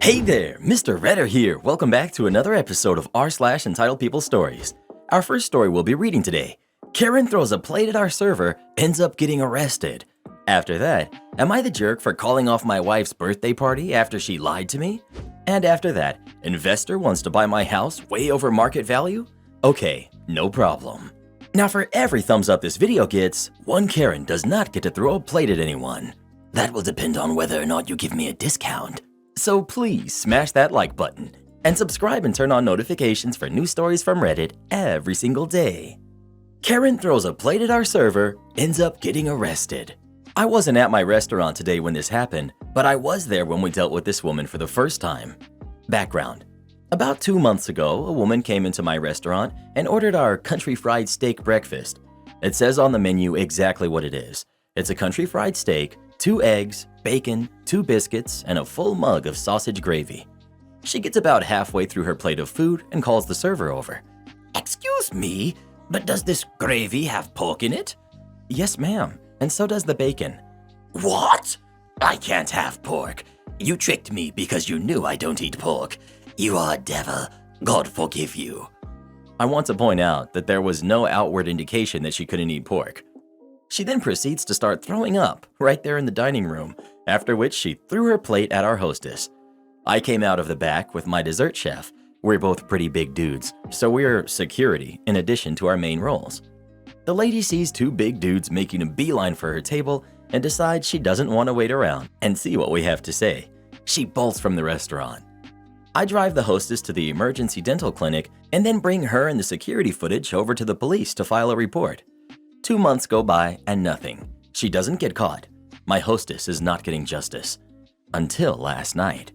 Hey there, Mr. Redder here. Welcome back to another episode of r/Entitled People Stories. Our first story we'll be reading today. Karen throws a plate at our server, ends up getting arrested. After that, am I the jerk for calling off my wife's birthday party after she lied to me? And after that, investor wants to buy my house way over market value? Okay, no problem. Now for every thumbs up this video gets, one Karen does not get to throw a plate at anyone. That will depend on whether or not you give me a discount. So please smash that like button and subscribe and turn on notifications for new stories from Reddit every single day. Karen throws a plate at our server, ends up getting arrested. I wasn't at my restaurant today when this happened, but I was there when we dealt with this woman for the first time. Background. About 2 months ago, a woman came into my restaurant and ordered our country fried steak breakfast. It says on the menu exactly what it is. It's a country fried steak, 2 eggs, bacon, 2 biscuits, and a full mug of sausage gravy. She gets about halfway through her plate of food and calls the server over. "Excuse me, but does this gravy have pork in it?" "Yes, ma'am, and so does the bacon." "What? I can't have pork. You tricked me because you knew I don't eat pork. You are a devil. God forgive you." I want to point out that there was no outward indication that she couldn't eat pork. She then proceeds to start throwing up right there in the dining room, after which she threw her plate at our hostess. I came out of the back with my dessert chef. We're both pretty big dudes, so we're security in addition to our main roles. The lady sees 2 big dudes making a beeline for her table and decides she doesn't want to wait around and see what we have to say. She bolts from the restaurant. I drive the hostess to the emergency dental clinic and then bring her and the security footage over to the police to file a report. 2 months go by and nothing. She doesn't get caught. My hostess is not getting justice. Until last night.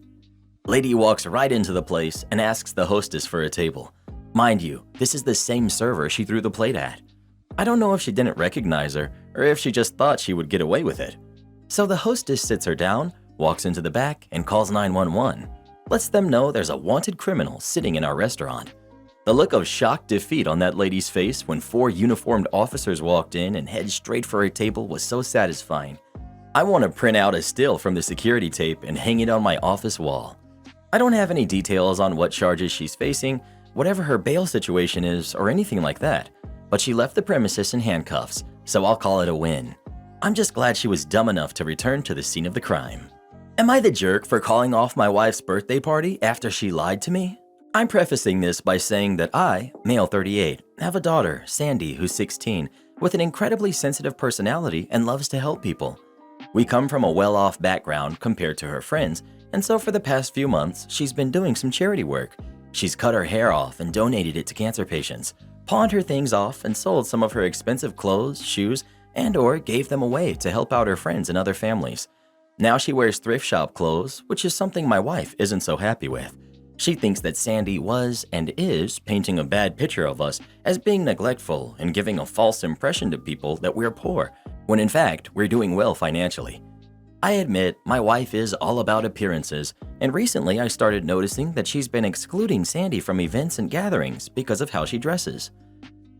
Lady walks right into the place and asks the hostess for a table. Mind you, this is the same server she threw the plate at. I don't know if she didn't recognize her or if she just thought she would get away with it. So the hostess sits her down, walks into the back, and calls 911. Lets them know there's a wanted criminal sitting in our restaurant. The look of shocked defeat on that lady's face when 4 uniformed officers walked in and headed straight for her table was so satisfying. I want to print out a still from the security tape and hang it on my office wall. I don't have any details on what charges she's facing, whatever her bail situation is, or anything like that, but she left the premises in handcuffs, so I'll call it a win. I'm just glad she was dumb enough to return to the scene of the crime. Am I the jerk for calling off my wife's birthday party after she lied to me? I'm prefacing this by saying that I, male 38, have a daughter, Sandy, who's 16, with an incredibly sensitive personality and loves to help people. We come from a well-off background compared to her friends, and so for the past few months, she's been doing some charity work. She's cut her hair off and donated it to cancer patients, pawned her things off and sold some of her expensive clothes, shoes, and/or gave them away to help out her friends and other families. Now she wears thrift shop clothes, which is something my wife isn't so happy with. She thinks that Sandy was and is painting a bad picture of us as being neglectful and giving a false impression to people that we're poor, when in fact we're doing well financially. I admit my wife is all about appearances, and recently I started noticing that she's been excluding Sandy from events and gatherings because of how she dresses.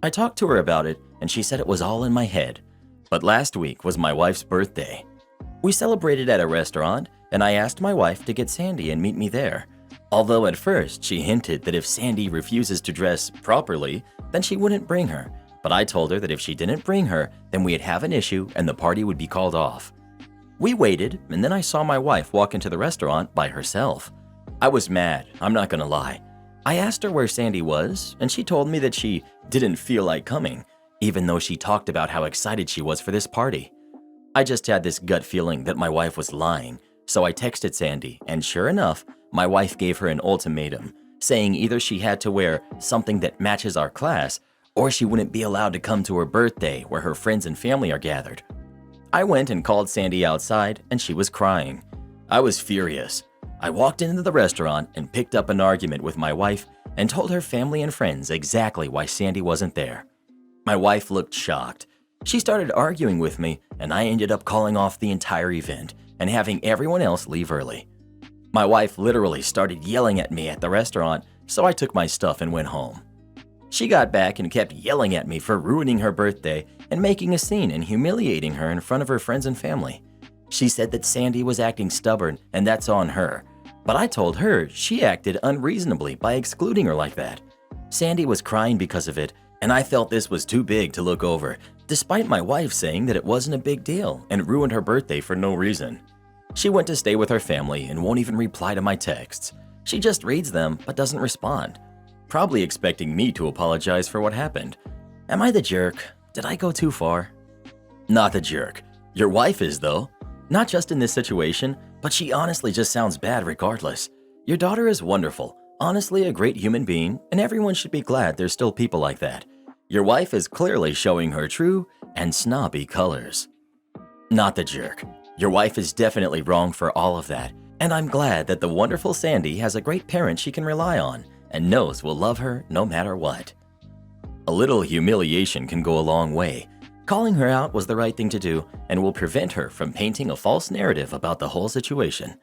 I talked to her about it and she said it was all in my head. But last week was my wife's birthday. We celebrated at a restaurant and I asked my wife to get Sandy and meet me there. Although at first she hinted that if Sandy refuses to dress properly, then she wouldn't bring her. But I told her that if she didn't bring her, then we'd have an issue and the party would be called off. We waited, and then I saw my wife walk into the restaurant by herself. I was mad, I'm not gonna lie. I asked her where Sandy was, and she told me that she didn't feel like coming, even though she talked about how excited she was for this party. I just had this gut feeling that my wife was lying, so I texted Sandy, and sure enough, my wife gave her an ultimatum, saying either she had to wear something that matches our class, or she wouldn't be allowed to come to her birthday where her friends and family are gathered. I went and called Sandy outside, and she was crying. I was furious. I walked into the restaurant and picked up an argument with my wife and told her family and friends exactly why Sandy wasn't there. My wife looked shocked. She started arguing with me, and I ended up calling off the entire event and having everyone else leave early. My wife literally started yelling at me at the restaurant, so I took my stuff and went home. She got back and kept yelling at me for ruining her birthday and making a scene and humiliating her in front of her friends and family. She said that Sandy was acting stubborn and that's on her. But I told her she acted unreasonably by excluding her like that. Sandy was crying because of it, and I felt this was too big to look over, despite my wife saying that it wasn't a big deal and ruined her birthday for no reason. She went to stay with her family and won't even reply to my texts. She just reads them but doesn't respond, probably expecting me to apologize for what happened. Am I the jerk? Did I go too far? Not the jerk. Your wife is, though. Not just in this situation, but she honestly just sounds bad regardless. Your daughter is wonderful, honestly a great human being, and everyone should be glad there's still people like that. Your wife is clearly showing her true and snobby colors. Not the jerk. Your wife is definitely wrong for all of that, and I'm glad that the wonderful Sandy has a great parent she can rely on and knows will love her no matter what. A little humiliation can go a long way. Calling her out was the right thing to do and will prevent her from painting a false narrative about the whole situation.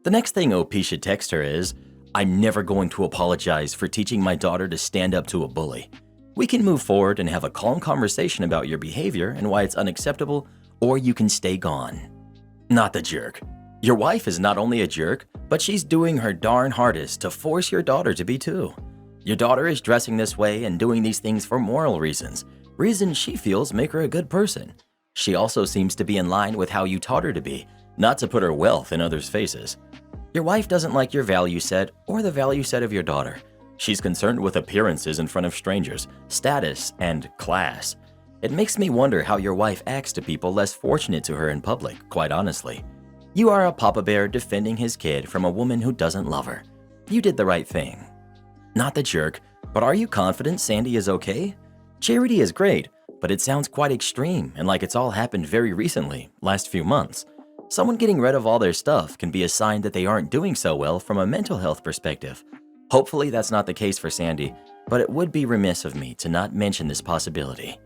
The next thing OP should text her is, "I'm never going to apologize for teaching my daughter to stand up to a bully. We can move forward and have a calm conversation about your behavior and why it's unacceptable, or you can stay gone." Not the jerk. Your wife is not only a jerk, but she's doing her darn hardest to force your daughter to be too. Your daughter is dressing this way and doing these things for moral reasons she feels make her a good person. She also seems to be in line with how you taught her to be, not to put her wealth in others' faces. Your wife doesn't like your value set or the value set of your daughter. She's concerned with appearances in front of strangers, status, and class. It makes me wonder how your wife acts to people less fortunate to her in public, quite honestly. You are a papa bear defending his kid from a woman who doesn't love her. You did the right thing. Not the jerk, but are you confident Sandy is okay? Charity is great, but it sounds quite extreme and like it's all happened very recently, last few months. Someone getting rid of all their stuff can be a sign that they aren't doing so well from a mental health perspective. Hopefully that's not the case for Sandy, but it would be remiss of me to not mention this possibility.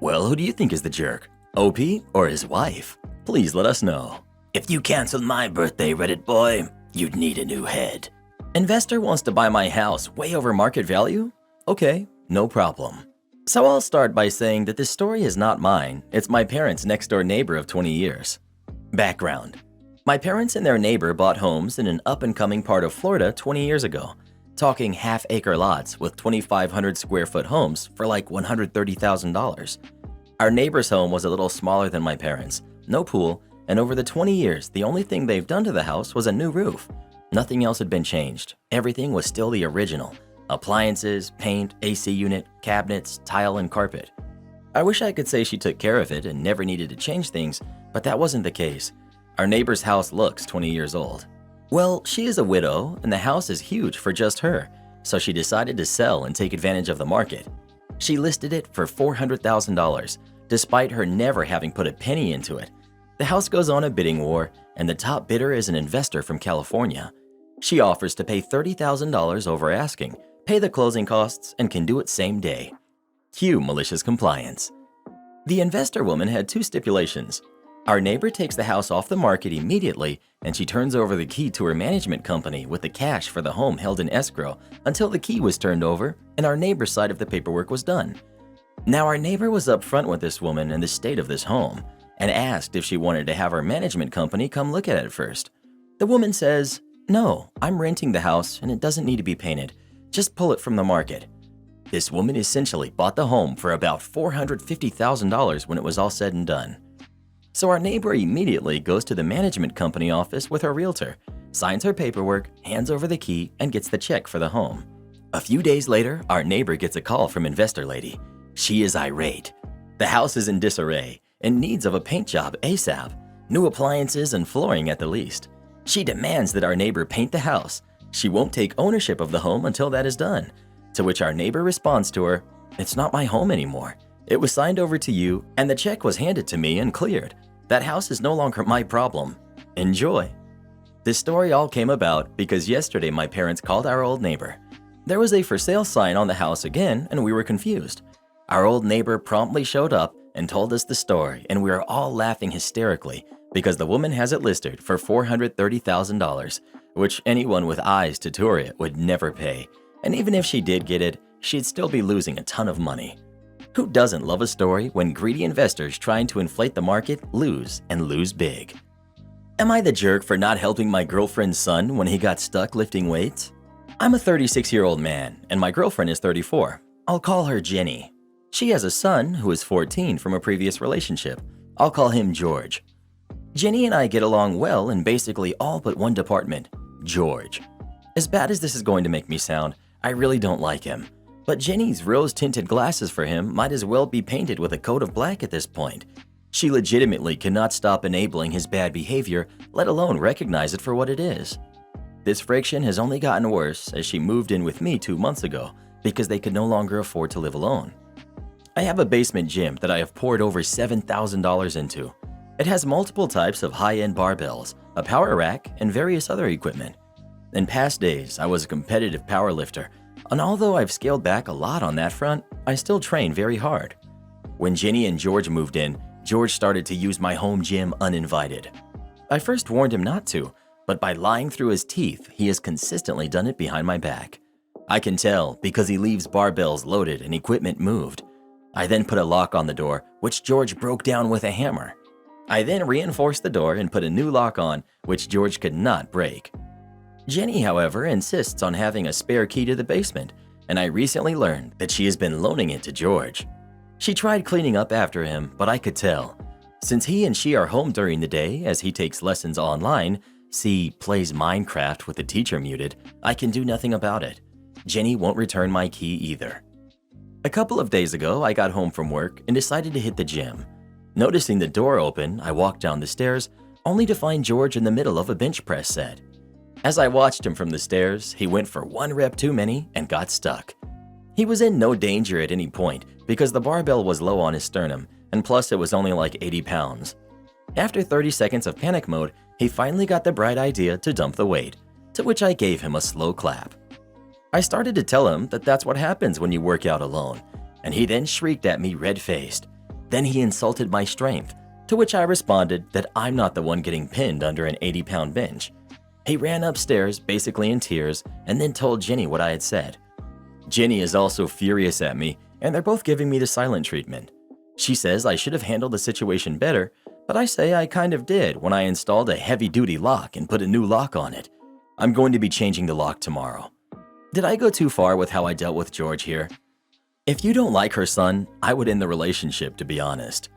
Well, who do you think is the jerk? OP or his wife? Please let us know. If you canceled my birthday, Reddit boy, you'd need a new head. Investor wants to buy my house way over market value? Okay, no problem. So I'll start by saying that this story is not mine. It's my parents' next-door neighbor of 20 years. Background. My parents and their neighbor bought homes in an up-and-coming part of Florida 20 years ago, talking half-acre lots with 2,500 square foot homes for like $130,000. Our neighbor's home was a little smaller than my parents', no pool, and over the 20 years, the only thing they've done to the house was a new roof. Nothing else had been changed. Everything was still the original. Appliances, paint, AC unit, cabinets, tile, and carpet. I wish I could say she took care of it and never needed to change things, but that wasn't the case. Our neighbor's house looks 20 years old. Well, she is a widow, and the house is huge for just her, so she decided to sell and take advantage of the market. She listed it for $400,000, despite her never having put a penny into it. The house goes on a bidding war, and the top bidder is an investor from California. She offers to pay $30,000 over asking, pay the closing costs, and can do it same day. Cue malicious compliance. The investor woman had two stipulations. Our neighbor takes the house off the market immediately, and she turns over the key to her management company with the cash for the home held in escrow until the key was turned over and our neighbor's side of the paperwork was done. Now, our neighbor was upfront with this woman and the state of this home and asked if she wanted to have our management company come look at it first. The woman says, "No, I'm renting the house and it doesn't need to be painted. Just pull it from the market." This woman essentially bought the home for about $450,000 when it was all said and done. So our neighbor immediately goes to the management company office with her realtor, signs her paperwork, hands over the key, and gets the check for the home. A few days later, our neighbor gets a call from investor lady. She is irate. The house is in disarray, in needs of a paint job ASAP, new appliances and flooring at the least. She demands that our neighbor paint the house. She won't take ownership of the home until that is done, to which our neighbor responds to her, "It's not my home anymore. It was signed over to you and the check was handed to me and cleared. That house is no longer my problem. Enjoy." This story all came about because yesterday my parents called our old neighbor. There was a for sale sign on the house again and we were confused. Our old neighbor promptly showed up and told us the story, and we were all laughing hysterically because the woman has it listed for $430,000, which anyone with eyes to tour it would never pay. And even if she did get it, she'd still be losing a ton of money. Who doesn't love a story when greedy investors trying to inflate the market lose and lose big? Am I the jerk for not helping my girlfriend's son when he got stuck lifting weights? I'm a 36-year-old man, and my girlfriend is 34. I'll call her Jenny. She has a son who is 14 from a previous relationship. I'll call him George. Jenny and I get along well in basically all but one department, George. As bad as this is going to make me sound, I really don't like him. But Jenny's rose-tinted glasses for him might as well be painted with a coat of black at this point. She legitimately cannot stop enabling his bad behavior, let alone recognize it for what it is. This friction has only gotten worse as she moved in with me 2 months ago because they could no longer afford to live alone. I have a basement gym that I have poured over $7,000 into. It has multiple types of high-end barbells, a power rack, and various other equipment. In past days, I was a competitive powerlifter, and although I've scaled back a lot on that front, I still train very hard. When Jenny and George moved in, George started to use my home gym uninvited. I first warned him not to, but by lying through his teeth, he has consistently done it behind my back. I can tell because he leaves barbells loaded and equipment moved. I then put a lock on the door, which George broke down with a hammer. I then reinforced the door and put a new lock on, which George could not break. Jenny, however, insists on having a spare key to the basement, and I recently learned that she has been loaning it to George. She tried cleaning up after him, but I could tell. Since he and she are home during the day as he takes lessons online, plays Minecraft with the teacher muted, I can do nothing about it. Jenny won't return my key either. A couple of days ago, I got home from work and decided to hit the gym. Noticing the door open, I walked down the stairs, only to find George in the middle of a bench press set. As I watched him from the stairs, he went for one rep too many and got stuck. He was in no danger at any point because the barbell was low on his sternum, and plus it was only like 80 pounds. After 30 seconds of panic mode, he finally got the bright idea to dump the weight, to which I gave him a slow clap. I started to tell him that that's what happens when you work out alone, and he then shrieked at me red-faced. Then he insulted my strength, to which I responded that I'm not the one getting pinned under an 80-pound bench. He ran upstairs, basically in tears, and then told Jenny what I had said. Jenny is also furious at me, and they're both giving me the silent treatment. She says I should have handled the situation better, but I say I kind of did when I installed a heavy-duty lock and put a new lock on it. I'm going to be changing the lock tomorrow. Did I go too far with how I dealt with George here? If you don't like her son, I would end the relationship, to be honest.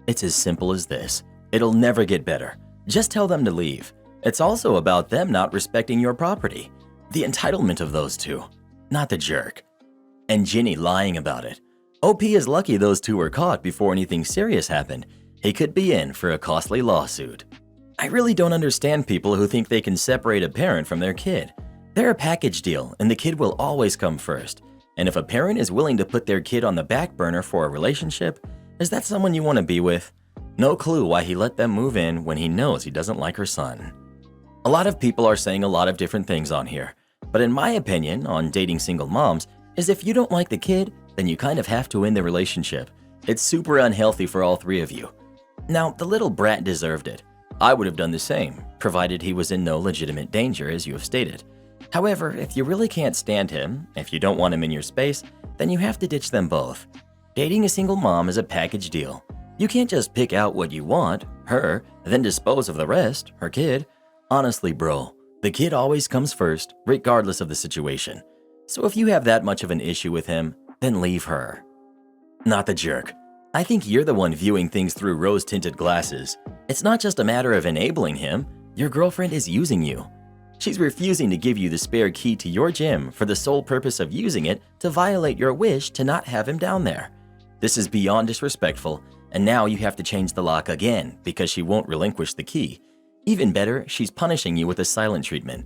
It's as simple as this. It'll never get better. Just tell them to leave. It's also about them not respecting your property. The entitlement of those two, not the jerk. And Jenny lying about it. OP is lucky those two were caught before anything serious happened. He could be in for a costly lawsuit. I really don't understand people who think they can separate a parent from their kid. They're a package deal, and the kid will always come first. And if a parent is willing to put their kid on the back burner for a relationship, is that someone you want to be with? No clue why he let them move in when he knows he doesn't like her son. A lot of people are saying a lot of different things on here, but in my opinion on dating single moms is if you don't like the kid, then you kind of have to end the relationship. It's super unhealthy for all three of you. Now, the little brat deserved it. I would have done the same, provided he was in no legitimate danger, as you have stated. However, if you really can't stand him, if you don't want him in your space, then you have to ditch them both. Dating a single mom is a package deal. You can't just pick out what you want, her, then dispose of the rest, her kid. Honestly, bro, the kid always comes first, regardless of the situation. So if you have that much of an issue with him, then leave her. Not the jerk. I think you're the one viewing things through rose-tinted glasses. It's not just a matter of enabling him. Your girlfriend is using you. She's refusing to give you the spare key to your gym for the sole purpose of using it to violate your wish to not have him down there. This is beyond disrespectful, and now you have to change the lock again because she won't relinquish the key. Even better, she's punishing you with a silent treatment.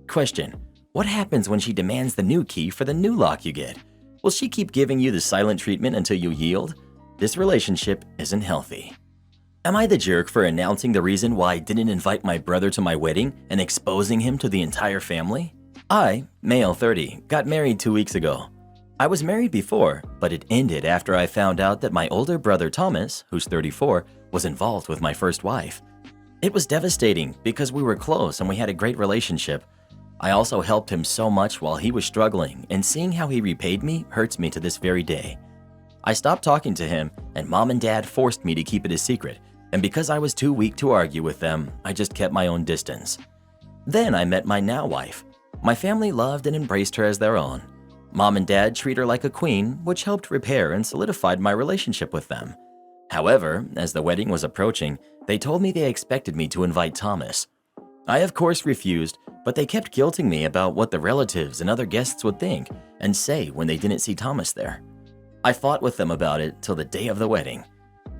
Question: what happens when she demands the new key for the new lock you get? Will she keep giving you the silent treatment until you yield? This relationship isn't healthy. Am I the jerk for announcing the reason why I didn't invite my brother to my wedding and exposing him to the entire family? I, male 30, got married 2 weeks ago. I was married before, but it ended after I found out that my older brother Thomas, who's 34, was involved with my first wife. It was devastating because we were close and we had a great relationship. I also helped him so much while he was struggling, and seeing how he repaid me hurts me to this very day. I stopped talking to him, and mom and dad forced me to keep it a secret, and because I was too weak to argue with them, I just kept my own distance. Then I met my now wife. My family loved and embraced her as their own. Mom and Dad treat her like a queen, which helped repair and solidified my relationship with them. However, as the wedding was approaching, they told me they expected me to invite Thomas. I of course refused, but they kept guilting me about what the relatives and other guests would think and say when they didn't see Thomas there. I fought with them about it till the day of the wedding.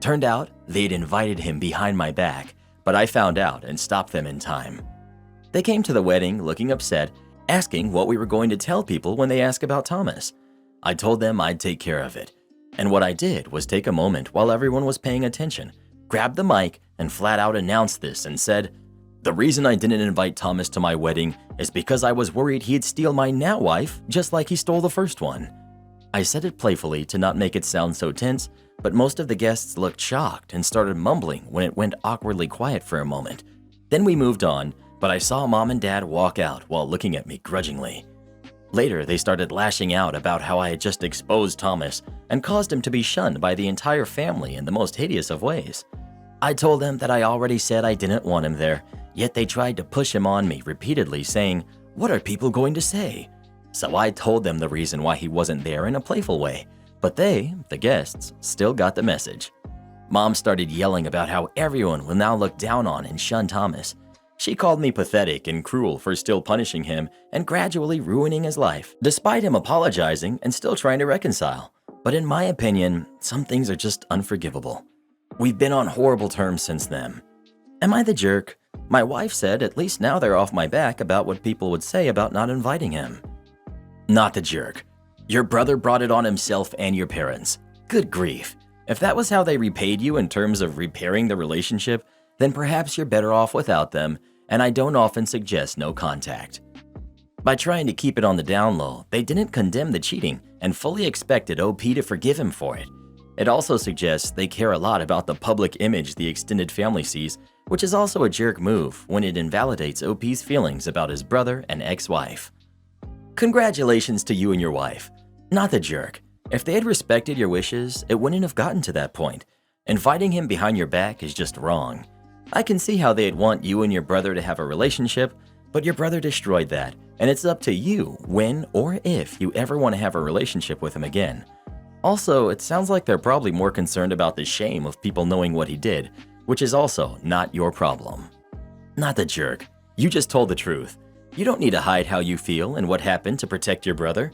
Turned out, they'd invited him behind my back, but I found out and stopped them in time. They came to the wedding looking upset, asking what we were going to tell people when they ask about Thomas. I told them I'd take care of it. And what I did was take a moment while everyone was paying attention, grabbed the mic, and flat out announced this and said, "The reason I didn't invite Thomas to my wedding is because I was worried he'd steal my now wife just like he stole the first one." I said it playfully to not make it sound so tense, but most of the guests looked shocked and started mumbling when it went awkwardly quiet for a moment. Then we moved on, but I saw Mom and Dad walk out while looking at me grudgingly. Later, they started lashing out about how I had just exposed Thomas and caused him to be shunned by the entire family in the most hideous of ways. I told them that I already said I didn't want him there, yet they tried to push him on me repeatedly, saying, "What are people going to say?" So I told them the reason why he wasn't there in a playful way, but they, the guests, still got the message. Mom started yelling about how everyone will now look down on and shun Thomas. She called me pathetic and cruel for still punishing him and gradually ruining his life, despite him apologizing and still trying to reconcile. But in my opinion, some things are just unforgivable. We've been on horrible terms since then. Am I the jerk? My wife said at least now they're off my back about what people would say about not inviting him. Not the jerk. Your brother brought it on himself and your parents. Good grief. If that was how they repaid you in terms of repairing the relationship, then perhaps you're better off without them, and I don't often suggest no contact. By trying to keep it on the down low, they didn't condemn the cheating and fully expected OP to forgive him for it. It also suggests they care a lot about the public image the extended family sees, which is also a jerk move when it invalidates OP's feelings about his brother and ex-wife. Congratulations to you and your wife. Not the jerk. If they had respected your wishes, it wouldn't have gotten to that point. Inviting him behind your back is just wrong. I can see how they'd want you and your brother to have a relationship, but your brother destroyed that, and it's up to you when or if you ever want to have a relationship with him again. Also, it sounds like they're probably more concerned about the shame of people knowing what he did, which is also not your problem. Not the jerk. You just told the truth. You don't need to hide how you feel and what happened to protect your brother.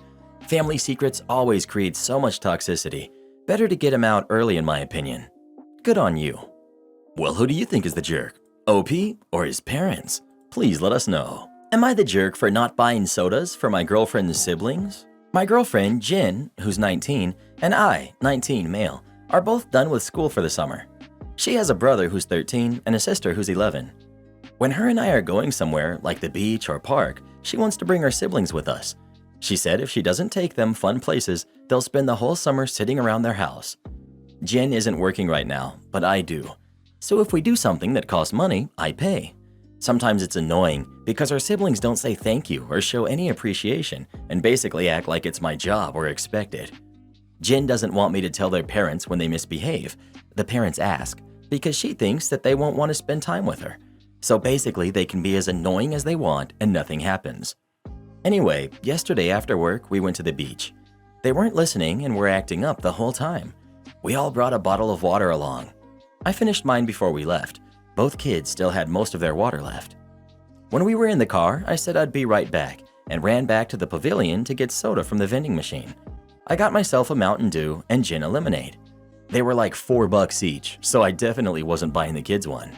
Family secrets always create so much toxicity. Better to get him out early in my opinion. Good on you. Well, who do you think is the jerk? OP or his parents? Please let us know. Am I the jerk for not buying sodas for my girlfriend's siblings? My girlfriend, Jen, who's 19, and I, 19 male, are both done with school for the summer. She has a brother who's 13 and a sister who's 11. When her and I are going somewhere, like the beach or park, she wants to bring her siblings with us. She said if she doesn't take them fun places, they'll spend the whole summer sitting around their house. Jen isn't working right now, but I do. So if we do something that costs money, I pay. Sometimes it's annoying because our siblings don't say thank you or show any appreciation and basically act like it's my job or expected. Jen doesn't want me to tell their parents when they misbehave. The parents ask because she thinks that they won't want to spend time with her. So basically they can be as annoying as they want and nothing happens. Anyway, yesterday after work we went to the beach. They weren't listening and were acting up the whole time. We all brought a bottle of water along. I finished mine before we left. Both kids still had most of their water left. When we were in the car, I said I'd be right back and ran back to the pavilion to get soda from the vending machine. I got myself a Mountain Dew and gin a lemonade. They were like $4 each, so I definitely wasn't buying the kids one.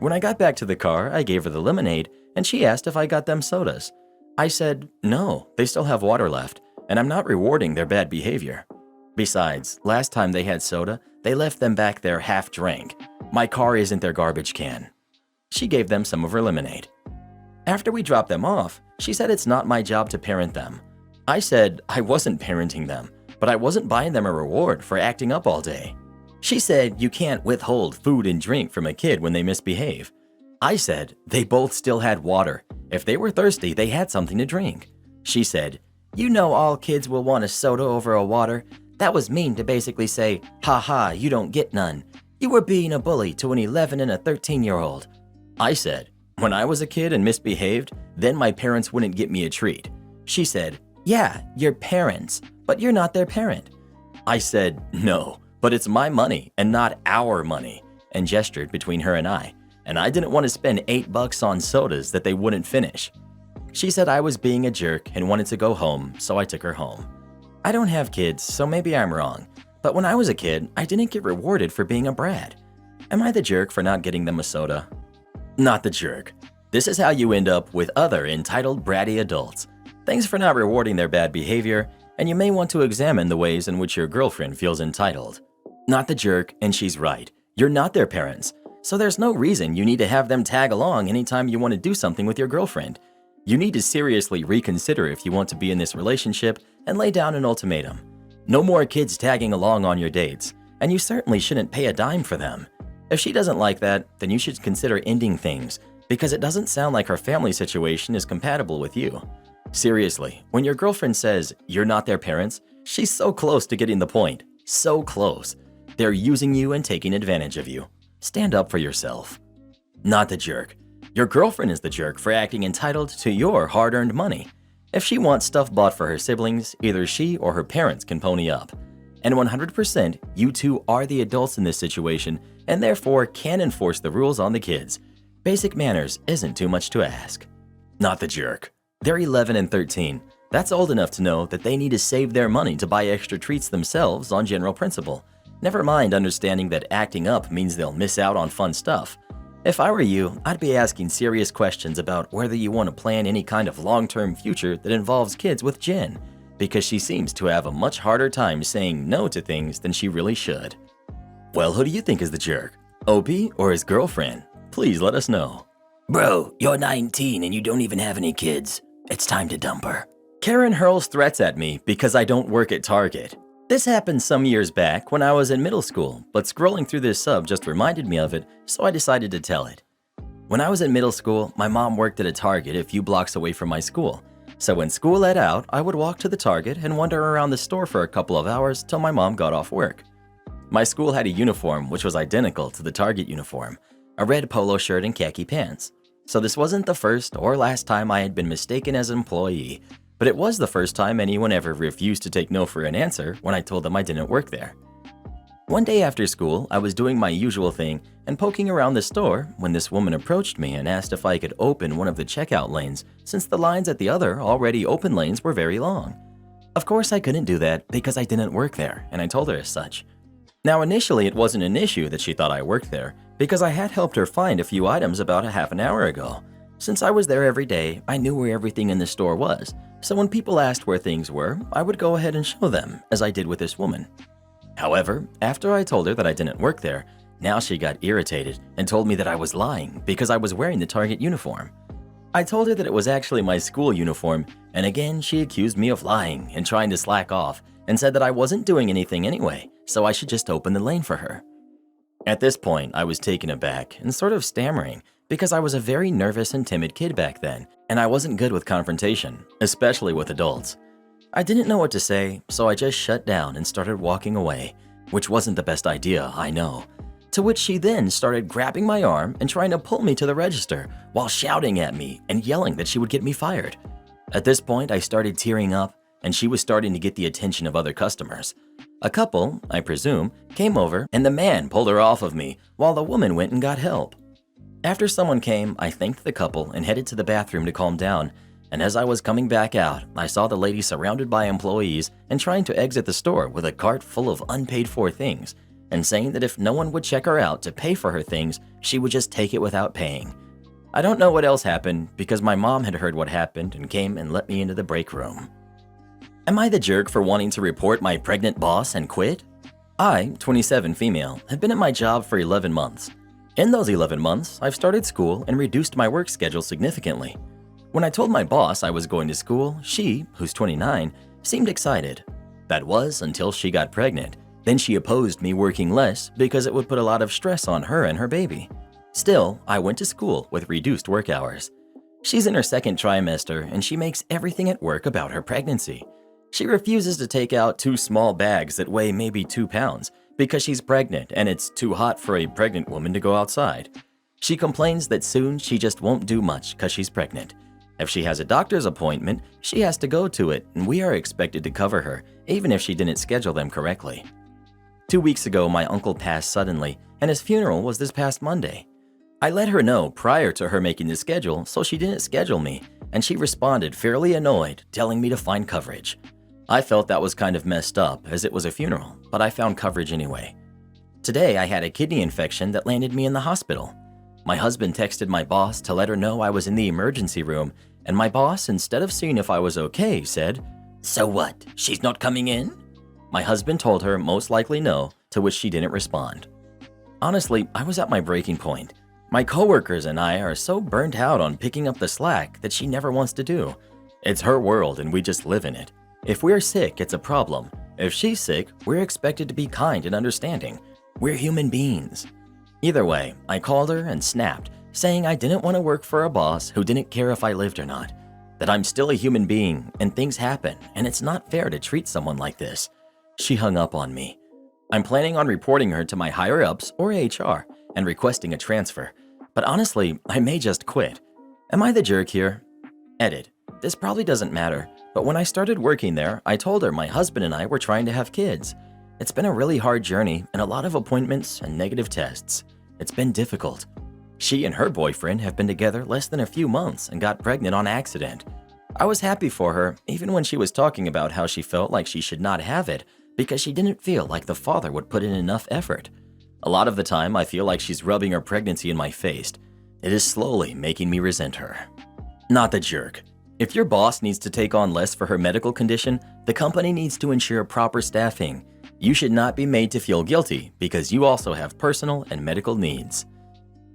When I got back to the car, I gave her the lemonade and she asked if I got them sodas. I said, no, they still have water left and I'm not rewarding their bad behavior. Besides, last time they had soda, they left them back there half drank. My car isn't their garbage can. She gave them some of her lemonade. After we dropped them off, she said it's not my job to parent them. I said I wasn't parenting them, but I wasn't buying them a reward for acting up all day. She said you can't withhold food and drink from a kid when they misbehave. I said they both still had water. If they were thirsty, they had something to drink. She said, you know all kids will want a soda over a water. That was mean to basically say, ha ha, you don't get none. You were being a bully to an 11 and a 13-year-old. I said, when I was a kid and misbehaved, then my parents wouldn't get me a treat. She said, yeah, your parents, but you're not their parent. I said, no, but it's my money and not our money, and gestured between her and I didn't want to spend $8 on sodas that they wouldn't finish. She said I was being a jerk and wanted to go home, so I took her home. I don't have kids, so maybe I'm wrong, but when I was a kid, I didn't get rewarded for being a brat. Am I the jerk for not getting them a soda? Not the jerk. This is how you end up with other entitled bratty adults. Thanks for not rewarding their bad behavior, and you may want to examine the ways in which your girlfriend feels entitled. Not the jerk, and she's right. You're not their parents, so there's no reason you need to have them tag along anytime you want to do something with your girlfriend. You need to seriously reconsider if you want to be in this relationship and lay down an ultimatum. No more kids tagging along on your dates, and you certainly shouldn't pay a dime for them. If she doesn't like that, then you should consider ending things, because it doesn't sound like her family situation is compatible with you. Seriously, when your girlfriend says you're not their parents, she's so close to getting the point. So close. They're using you and taking advantage of you. Stand up for yourself. Not the jerk. Your girlfriend is the jerk for acting entitled to your hard-earned money. If she wants stuff bought for her siblings, either she or her parents can pony up. And 100%, you two are the adults in this situation and therefore can enforce the rules on the kids. Basic manners isn't too much to ask. Not the jerk. They're 11 and 13. That's old enough to know that they need to save their money to buy extra treats themselves on general principle. Never mind understanding that acting up means they'll miss out on fun stuff. If I were you, I'd be asking serious questions about whether you want to plan any kind of long-term future that involves kids with Jen, because she seems to have a much harder time saying no to things than she really should. Well, who do you think is the jerk? OP or his girlfriend? Please let us know. Bro, you're 19 and you don't even have any kids. It's time to dump her. Karen hurls threats at me because I don't work at Target. This happened some years back when I was in middle school, but scrolling through this sub just reminded me of it, so I decided to tell it. When I was in middle school, my mom worked at a Target a few blocks away from my school. So when school let out, I would walk to the Target and wander around the store for a couple of hours till my mom got off work. My school had a uniform which was identical to the Target uniform, a red polo shirt and khaki pants. So this wasn't the first or last time I had been mistaken as an employee, but it was the first time anyone ever refused to take no for an answer when I told them I didn't work there. One day after school, I was doing my usual thing and poking around the store when this woman approached me and asked if I could open one of the checkout lanes since the lines at the other already open lanes were very long. Of course, I couldn't do that because I didn't work there, and I told her as such. Now, initially, it wasn't an issue that she thought I worked there because I had helped her find a few items about a half an hour ago. Since I was there every day, I knew where everything in the store was, so when people asked where things were, I would go ahead and show them, as I did with this woman. However, after I told her that I didn't work there, now she got irritated and told me that I was lying because I was wearing the Target uniform. I told her that it was actually my school uniform, and again she accused me of lying and trying to slack off and said that I wasn't doing anything anyway, so I should just open the lane for her. At this point, I was taken aback and sort of stammering because I was a very nervous and timid kid back then, and I wasn't good with confrontation, especially with adults. I didn't know what to say, so I just shut down and started walking away, which wasn't the best idea, I know. To which she then started grabbing my arm and trying to pull me to the register while shouting at me and yelling that she would get me fired. At this point, I started tearing up, and she was starting to get the attention of other customers. A couple, I presume, came over and the man pulled her off of me while the woman went and got help. After someone came, I thanked the couple and headed to the bathroom to calm down, and as I was coming back out, I saw the lady surrounded by employees and trying to exit the store with a cart full of unpaid-for things, and saying that if no one would check her out to pay for her things, she would just take it without paying. I don't know what else happened because my mom had heard what happened and came and let me into the break room. Am I the jerk for wanting to report my pregnant boss and quit? I, 27 female, have been at my job for 11 months. In those 11 months, I've started school and reduced my work schedule significantly. When I told my boss I was going to school, she, who's 29, seemed excited. That was until she got pregnant. Then she opposed me working less because it would put a lot of stress on her and her baby. Still, I went to school with reduced work hours. She's in her second trimester and she makes everything at work about her pregnancy. She refuses to take out 2 small bags that weigh maybe 2 pounds because she's pregnant and it's too hot for a pregnant woman to go outside. She complains that soon she just won't do much because she's pregnant. If she has a doctor's appointment, she has to go to it, and we are expected to cover her, even if she didn't schedule them correctly. 2 weeks ago, my uncle passed suddenly, and his funeral was this past Monday. I let her know prior to her making the schedule, so she didn't schedule me, and she responded fairly annoyed, telling me to find coverage. I felt that was kind of messed up, as it was a funeral, but I found coverage anyway. Today, I had a kidney infection that landed me in the hospital. My husband texted my boss to let her know I was in the emergency room, and my boss, instead of seeing if I was okay, said, "So what? She's not coming in?" My husband told her most likely no, to which she didn't respond. Honestly, I was at my breaking point. My coworkers and I are so burnt out on picking up the slack that she never wants to do. It's her world and we just live in it. If we're sick, it's a problem. If she's sick, we're expected to be kind and understanding. We're human beings. Either way, I called her and snapped, saying I didn't want to work for a boss who didn't care if I lived or not. That I'm still a human being and things happen and it's not fair to treat someone like this. She hung up on me. I'm planning on reporting her to my higher-ups or HR and requesting a transfer. But honestly, I may just quit. Am I the jerk here? Edit. This probably doesn't matter, but when I started working there, I told her my husband and I were trying to have kids. It's been a really hard journey and a lot of appointments and negative tests. It's been difficult. She and her boyfriend have been together less than a few months and got pregnant on accident. I was happy for her, even when she was talking about how she felt like she should not have it because she didn't feel like the father would put in enough effort. A lot of the time, I feel like she's rubbing her pregnancy in my face. It is slowly making me resent her. Not the jerk. If your boss needs to take on less for her medical condition, the company needs to ensure proper staffing. You should not be made to feel guilty because you also have personal and medical needs.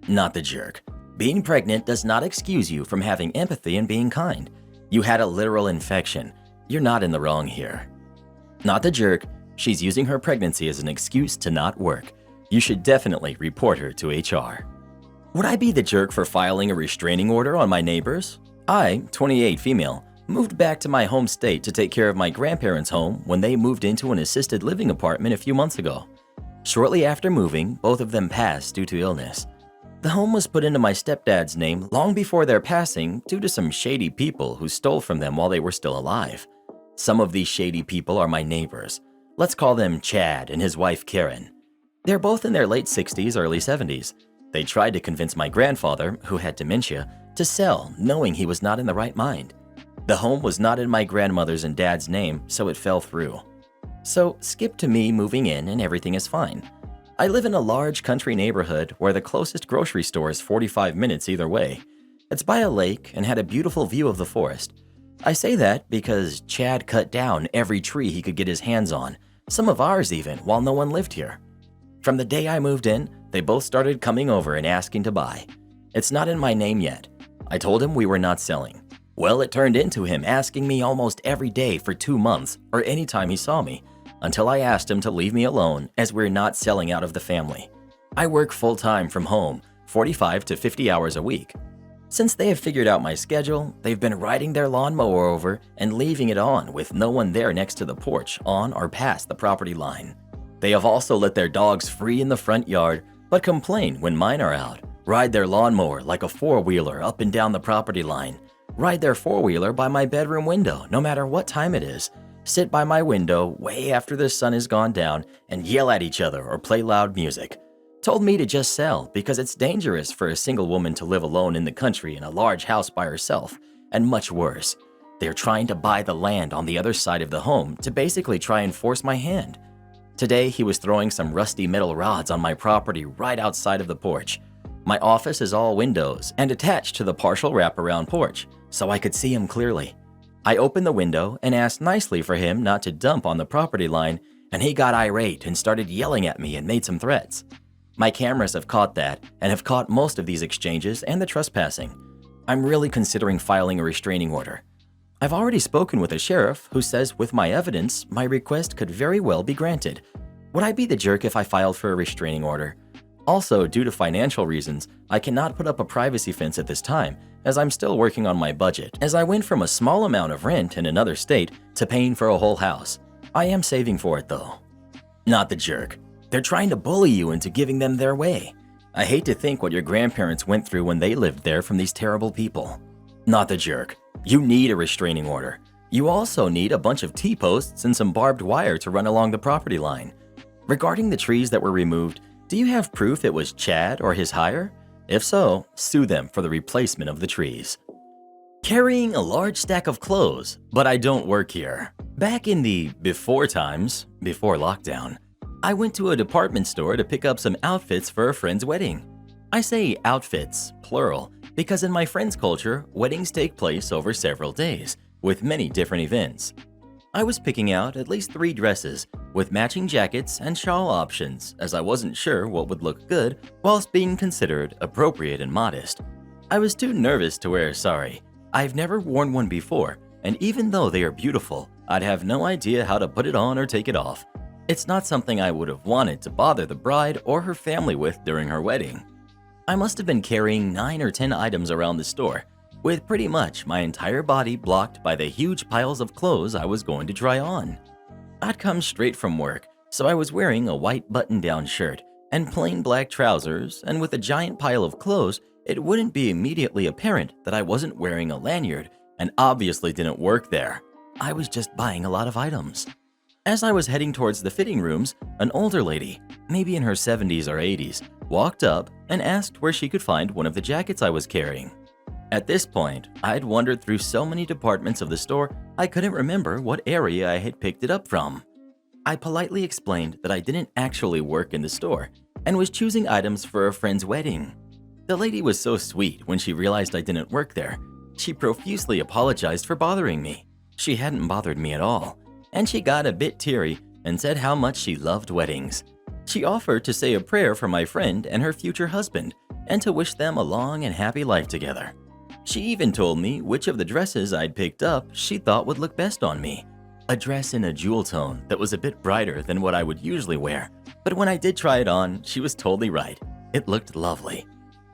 Not the jerk. Being pregnant does not excuse you from having empathy and being kind. You had a literal infection. You're not in the wrong here. Not the jerk. She's using her pregnancy as an excuse to not work. You should definitely report her to HR. Would I be the jerk for filing a restraining order on my neighbors? I, 28 female, moved back to my home state to take care of my grandparents' home when they moved into an assisted living apartment a few months ago. Shortly after moving, both of them passed due to illness. The home was put into my stepdad's name long before their passing due to some shady people who stole from them while they were still alive. Some of these shady people are my neighbors. Let's call them Chad and his wife Karen. They're both in their late 60s, early 70s. They tried to convince my grandfather, who had dementia, to sell, knowing he was not in the right mind. The home was not in my grandmother's and dad's name, so it fell through. So skip to me moving in and everything is fine. I live in a large country neighborhood where the closest grocery store is 45 minutes either way. It's by a lake and had a beautiful view of the forest. I say that because Chad cut down every tree he could get his hands on, some of ours even, while no one lived here. From the day I moved in, they both started coming over and asking to buy. It's not in my name yet. I told him we were not selling. Well, it turned into him asking me almost every day for 2 months or any time he saw me, until I asked him to leave me alone as we're not selling out of the family. I work full-time from home, 45 to 50 hours a week. Since they have figured out my schedule, they've been riding their lawnmower over and leaving it on with no one there next to the porch on or past the property line. They have also let their dogs free in the front yard, but complain when mine are out, ride their lawnmower like a four-wheeler up and down the property line, ride their four-wheeler by my bedroom window no matter what time it is, sit by my window way after the sun has gone down and yell at each other or play loud music. Told me to just sell because it's dangerous for a single woman to live alone in the country in a large house by herself, and much worse. They're trying to buy the land on the other side of the home to basically try and force my hand. Today, he was throwing some rusty metal rods on my property right outside of the porch. My office is all windows and attached to the partial wraparound porch, so I could see him clearly. I opened the window and asked nicely for him not to dump on the property line, and he got irate and started yelling at me and made some threats. My cameras have caught that and have caught most of these exchanges and the trespassing. I'm really considering filing a restraining order. I've already spoken with a sheriff who says with my evidence, my request could very well be granted. Would I be the jerk if I filed for a restraining order? Also, due to financial reasons, I cannot put up a privacy fence at this time, as I'm still working on my budget, as I went from a small amount of rent in another state to paying for a whole house. I am saving for it though. Not the jerk. They're trying to bully you into giving them their way. I hate to think what your grandparents went through when they lived there from these terrible people. Not the jerk. You need a restraining order. You also need a bunch of T-posts and some barbed wire to run along the property line. Regarding the trees that were removed, do you have proof it was Chad or his hire? If so, sue them for the replacement of the trees. Carrying a large stack of clothes, but I don't work here. Back in the before times, before lockdown, I went to a department store to pick up some outfits for a friend's wedding. I say outfits, plural, because in my friend's culture, weddings take place over several days, with many different events. I was picking out at least 3 dresses, with matching jackets and shawl options, as I wasn't sure what would look good whilst being considered appropriate and modest. I was too nervous to wear a sari. I've never worn one before, and even though they are beautiful, I'd have no idea how to put it on or take it off. It's not something I would have wanted to bother the bride or her family with during her wedding. I must have been carrying 9 or 10 items around the store, with pretty much my entire body blocked by the huge piles of clothes I was going to try on. I'd come straight from work, so I was wearing a white button-down shirt and plain black trousers, and with a giant pile of clothes, it wouldn't be immediately apparent that I wasn't wearing a lanyard and obviously didn't work there. I was just buying a lot of items. As I was heading towards the fitting rooms, an older lady, maybe in her 70s or 80s, walked up and asked where she could find one of the jackets I was carrying. At this point, I'd wandered through so many departments of the store, I couldn't remember what area I had picked it up from. I politely explained that I didn't actually work in the store and was choosing items for a friend's wedding. The lady was so sweet when she realized I didn't work there. She profusely apologized for bothering me. She hadn't bothered me at all, and she got a bit teary and said how much she loved weddings. She offered to say a prayer for my friend and her future husband and to wish them a long and happy life together. She even told me which of the dresses I'd picked up she thought would look best on me. A dress in a jewel tone that was a bit brighter than what I would usually wear, but when I did try it on, she was totally right. It looked lovely.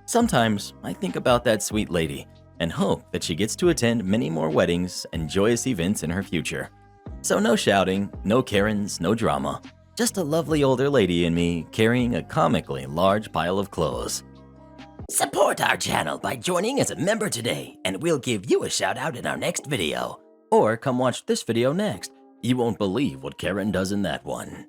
Sometimes I think about that sweet lady and hope that she gets to attend many more weddings and joyous events in her future. So no shouting, no Karens, no drama. Just a lovely older lady and me carrying a comically large pile of clothes. Support our channel by joining as a member today, and we'll give you a shout out in our next video. Or come watch this video next. You won't believe what Karen does in that one.